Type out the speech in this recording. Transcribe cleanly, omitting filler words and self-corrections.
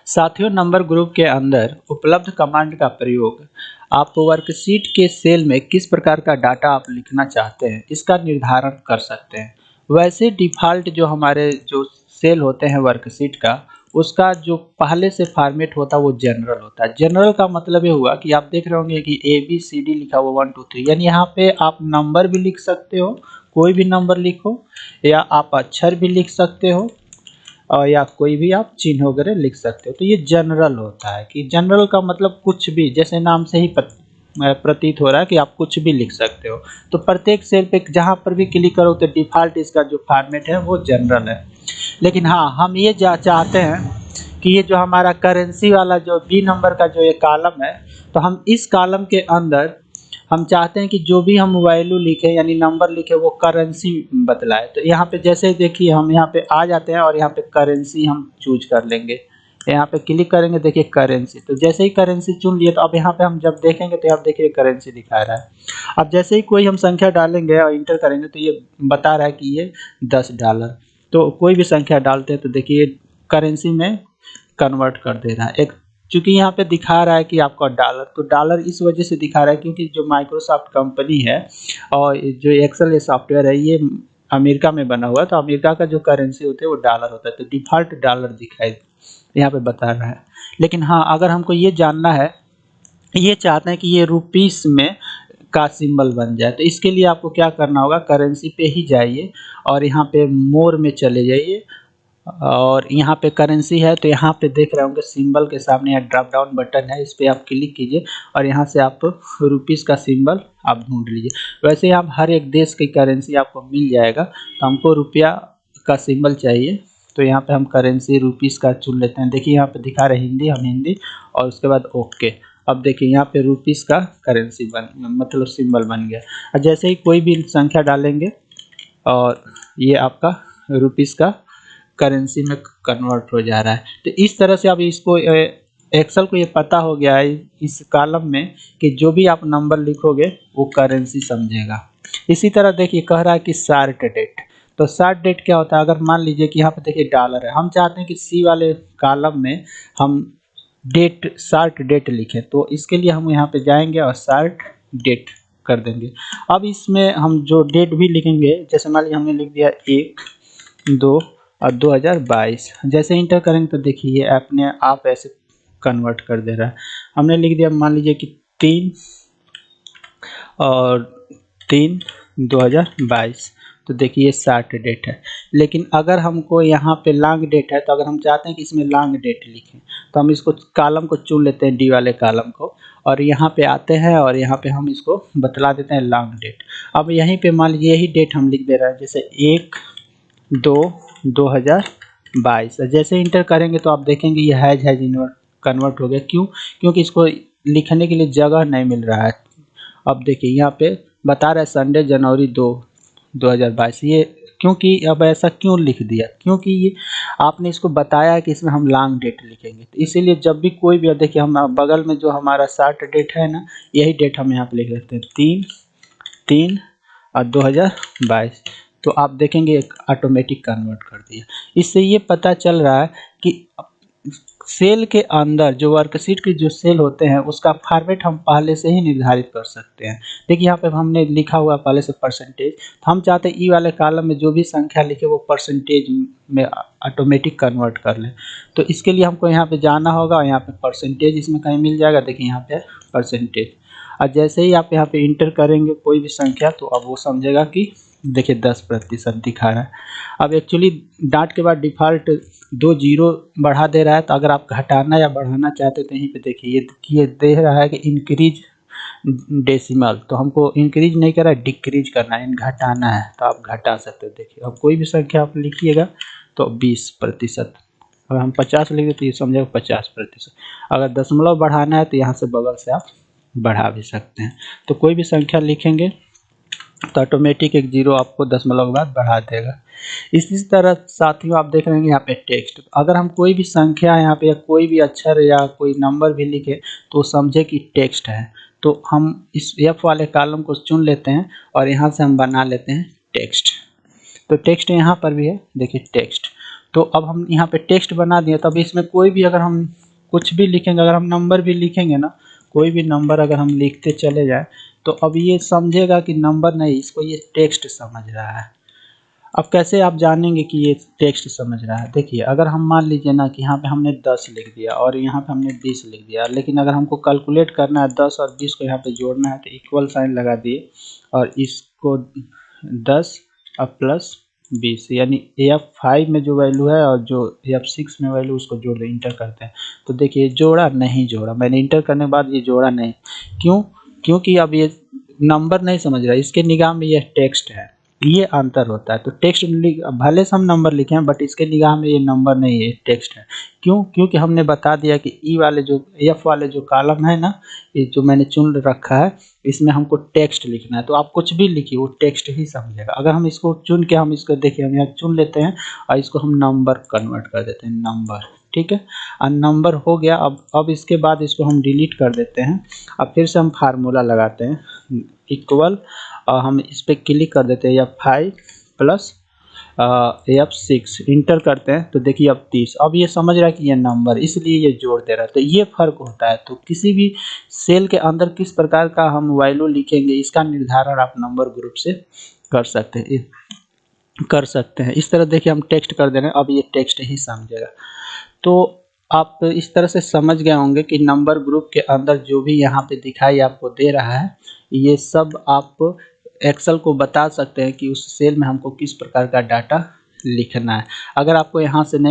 साथियों, number group के अंदर उपलब्ध कमांड का प्रयोग आप वर्कशीट के सेल में किस प्रकार का डाटा आप लिखना चाहते हैं इसका निर्धारण कर सकते हैं। वैसे डिफ़ॉल्ट जो हमारे जो सेल होते हैं वर्कशीट का, उसका जो पहले से फॉर्मेट होता है वो जनरल होता है। जनरल का मतलब ये हुआ कि आप देख रहे होंगे कि ABCD लिखा हुआ 1 2 3, यानी यहाँ पे आप नंबर भी लिख सकते हो, कोई भी नंबर लिखो, या आप अक्षर भी लिख सकते हो और या कोई भी आप चिन्ह वगैरह लिख सकते हो। तो ये जनरल होता है कि जनरल का मतलब कुछ भी, जैसे नाम से ही प्रतीत हो रहा है कि आप कुछ भी लिख सकते हो। तो प्रत्येक सेल पे जहाँ पर भी क्लिक करो तो डिफ़ॉल्ट इसका जो फॉर्मेट है वो जनरल है। लेकिन हाँ, हम ये चाहते हैं कि ये जो हमारा करेंसी वाला जो बी नंबर का जो ये कॉलम है, तो हम इस कॉलम के अंदर हम चाहते हैं कि जो भी हम वैल्यू लिखें यानी नंबर लिखें वो करेंसी बतलाए। तो यहाँ पे जैसे देखिए हम यहाँ पे आ जाते हैं और यहाँ पे करेंसी हम चूज कर लेंगे। यहाँ पे क्लिक करेंगे, देखिए करेंसी, तो जैसे ही करेंसी चुन लिए तो अब यहाँ पे हम जब देखेंगे तो आप देखिए करेंसी दिखा रहा है। अब जैसे ही कोई हम संख्या डालेंगे और इंटर करेंगे तो ये बता रहा है कि ये $10। तो कोई भी संख्या डालते हैं तो देखिए करेंसी में कन्वर्ट कर दे रहा है। एक चूँकि यहाँ पे दिखा रहा है कि आपका डॉलर, तो डॉलर इस वजह से दिखा रहा है क्योंकि जो माइक्रोसॉफ्ट कंपनी है और जो एक्सेल ये सॉफ्टवेयर है ये अमेरिका में बना हुआ है, तो अमेरिका का जो करेंसी होता है वो डॉलर होता है, तो डिफ़ॉल्ट डॉलर दिखाई यहाँ पे बता रहा है। लेकिन हाँ, अगर हमको ये जानना है, ये चाहते हैं कि ये रुपीस में का सिंबल बन जाए, तो इसके लिए आपको क्या करना होगा, करेंसी पे ही जाइए और यहाँ पे मोर में चले जाइए और यहाँ पे करेंसी है, तो यहाँ पे देख रहे होंगे सिंबल के सामने यहाँ ड्रॉप डाउन बटन है, इस पे आप क्लिक कीजिए और यहाँ से आप रुपीस का सिंबल आप ढूंढ लीजिए। वैसे आप हर एक देश की करेंसी आपको मिल जाएगा, तो हमको रुपया का सिंबल चाहिए, तो यहाँ पे हम करेंसी रुपीस का चुन लेते हैं। देखिए यहाँ पे दिखा रहे हिंदी, हम हिंदी और उसके बाद ओके। अब देखिए यहाँ पे रुपीस का करेंसी मतलब सिंबल बन गया। और जैसे ही कोई भी संख्या डालेंगे और ये आपका रुपीस का करेंसी में कन्वर्ट हो जा रहा है। तो इस तरह से अब इसको एक्सेल को ये पता हो गया है इस कॉलम में कि जो भी आप नंबर लिखोगे वो करेंसी समझेगा। इसी तरह देखिए कह रहा है कि शार्ट डेट, तो शार्ट डेट क्या होता है, अगर मान लीजिए कि यहाँ पे देखिए डॉलर है, हम चाहते हैं कि सी वाले कॉलम में हम डेट शार्ट डेट लिखें, तो इसके लिए हम यहाँ पे जाएंगे और शार्ट डेट कर देंगे। अब इसमें हम जो डेट भी लिखेंगे, जैसे मान लीजिए हमने लिख दिया 1 2 और 2022, जैसे इंटर करेंगे तो देखिए ये अपने आप ऐसे कन्वर्ट कर दे रहा है। हमने लिख दिया मान लीजिए कि 3 और 3/2022, तो देखिए ये शार्ट डेट है। लेकिन अगर हमको यहाँ पे लॉन्ग डेट है, तो अगर हम चाहते हैं कि इसमें लॉन्ग डेट लिखें तो हम इसको कॉलम को चुन लेते हैं, डी वाले कॉलम को, और यहाँ पे आते हैं और यहाँ पे हम इसको बतला देते हैं लॉन्ग डेट। अब यहीं पे मान लीजिए यही डेट हम लिख दे रहे हैं, जैसे 1/2/2022। जैसे इंटर करेंगे तो आप देखेंगे ये हैज कन्वर्ट हो गया। क्यों? क्योंकि इसको लिखने के लिए जगह नहीं मिल रहा है। अब देखिए यहाँ पे बता रहा है संडे जनवरी 2022, ये क्योंकि अब ऐसा क्यों लिख दिया, क्योंकि ये आपने इसको बताया है कि इसमें हम लॉन्ग डेट लिखेंगे, तो इसीलिए जब भी कोई भी, देखिए हम बगल में जो हमारा शार्ट डेट है ना, यही डेट हम यहाँ पे लिख लेते हैं 3/3/2022, तो आप देखेंगे ऑटोमेटिक कन्वर्ट कर दिया। इससे ये पता चल रहा है कि सेल के अंदर जो वर्कशीट के जो सेल होते हैं उसका फॉर्मेट हम पहले से ही निर्धारित कर सकते हैं। देखिए यहाँ पे हमने लिखा हुआ पहले से परसेंटेज, तो हम चाहते हैं ई वाले कॉलम में जो भी संख्या लिखे वो परसेंटेज में ऑटोमेटिक कन्वर्ट कर लें। तो इसके लिए हमको यहाँ पे जाना होगा और यहाँ पे परसेंटेज इसमें कहीं मिल जाएगा, देखिए यहाँ पे परसेंटेज, और जैसे ही आप यहाँ पे इंटर करेंगे कोई भी संख्या, तो अब वो समझेगा कि देखिए 10% दिखा रहा है। अब एक्चुअली डाट के बाद डिफ़ॉल्ट 2 जीरो बढ़ा दे रहा है, तो अगर आप घटाना या बढ़ाना चाहते हो तो यहीं पे देखिए ये दे रहा है कि इंक्रीज डेसिमल, तो हमको इंक्रीज नहीं करना है, डिक्रीज करना है, घटाना है, तो आप घटा सकते हो। देखिए अब कोई भी संख्या आप लिखिएगा तो 20%, अगर हम 50 लिख दें तो ये समझेगा 50%। अगर दशमलव बढ़ाना है तो यहाँ से बगल से आप बढ़ा भी सकते हैं। तो कोई भी संख्या लिखेंगे तो ऑटोमेटिक एक जीरो आपको दशमलव के बाद बढ़ा देगा। इसी तरह साथियों आप देख रहे हैं यहाँ पे टेक्स्ट, अगर हम कोई भी संख्या यहाँ पे या कोई भी अक्षर या कोई नंबर भी लिखे तो समझे कि टेक्स्ट है, तो हम इस एफ वाले कॉलम को चुन लेते हैं और यहाँ से हम बना लेते हैं टेक्स्ट। तो टेक्स्ट यहाँ पर भी है, देखिए टेक्स्ट, तो अब हम यहाँ पे टेक्स्ट बना दिए, तब इसमें कोई भी अगर हम कुछ भी लिखेंगे, अगर हम नंबर भी लिखेंगे ना, कोई भी नंबर अगर हम लिखते चले जाएँ तो अब ये समझेगा कि नंबर नहीं, इसको ये टेक्स्ट समझ रहा है। अब कैसे आप जानेंगे कि ये टेक्स्ट समझ रहा है? देखिए, अगर हम मान लीजिए ना कि यहाँ पे हमने 10 लिख दिया और यहाँ पे हमने 20 लिख दिया, लेकिन अगर हमको कैलकुलेट करना है 10 और 20 को यहाँ पे जोड़ना है, तो इक्वल साइन लगा दिए और इसको 10 और प्लस 20, यानी F5 में जो वैल्यू है और जो F6 में वैल्यू, उसको जोड़ दें, इंटर करते हैं। तो देखिए जोड़ा, नहीं जोड़ा, मैंने इंटर करने के बाद ये जोड़ा नहीं। क्यों? क्योंकि अब ये नंबर नहीं समझ रहा है, इसके निगाह में यह टेक्स्ट है, ये अंतर होता है। तो टेक्स्ट भले से हम नंबर लिखे हैं, बट इसके निगाह में ये नंबर नहीं है, टेक्स्ट है। क्यों? क्योंकि हमने बता दिया कि ई वाले जो एफ वाले जो कॉलम है ना, ये जो मैंने चुन रखा है, इसमें हमको टेक्स्ट लिखना है। तो आप कुछ भी लिखिए, वो टेक्स्ट ही समझेगा। अगर हम इसको चुन के, हम इसको देखिए, हम यहाँ चुन लेते हैं और इसको हम नंबर कन्वर्ट कर देते हैं, नंबर, ठीक है। और नंबर हो गया। अब इसके बाद इसको हम डिलीट कर देते हैं। अब फिर से हम फार्मूला लगाते हैं, इक्वल, हम इस पर क्लिक कर देते हैं, F5 प्लस F6 इंटर करते हैं। तो देखिए अब 30, अब ये समझ रहा है कि ये नंबर, इसलिए ये जोड़ दे रहा है। तो ये फर्क होता है। तो किसी भी सेल के अंदर किस प्रकार का हम वैल्यू लिखेंगे, इसका निर्धारण आप नंबर ग्रुप से कर सकते हैं। इस तरह देखिए हम टेक्स्ट कर दे रहे हैं, अब ये टेक्स्ट ही समझेगा। तो आप इस तरह से समझ गए होंगे कि नंबर ग्रुप के अंदर जो भी यहाँ पे दिखाई आपको दे रहा है, ये सब आप एक्सेल को बता सकते हैं कि उस सेल में हमको किस प्रकार का डाटा लिखना है। अगर आपको यहाँ से नहीं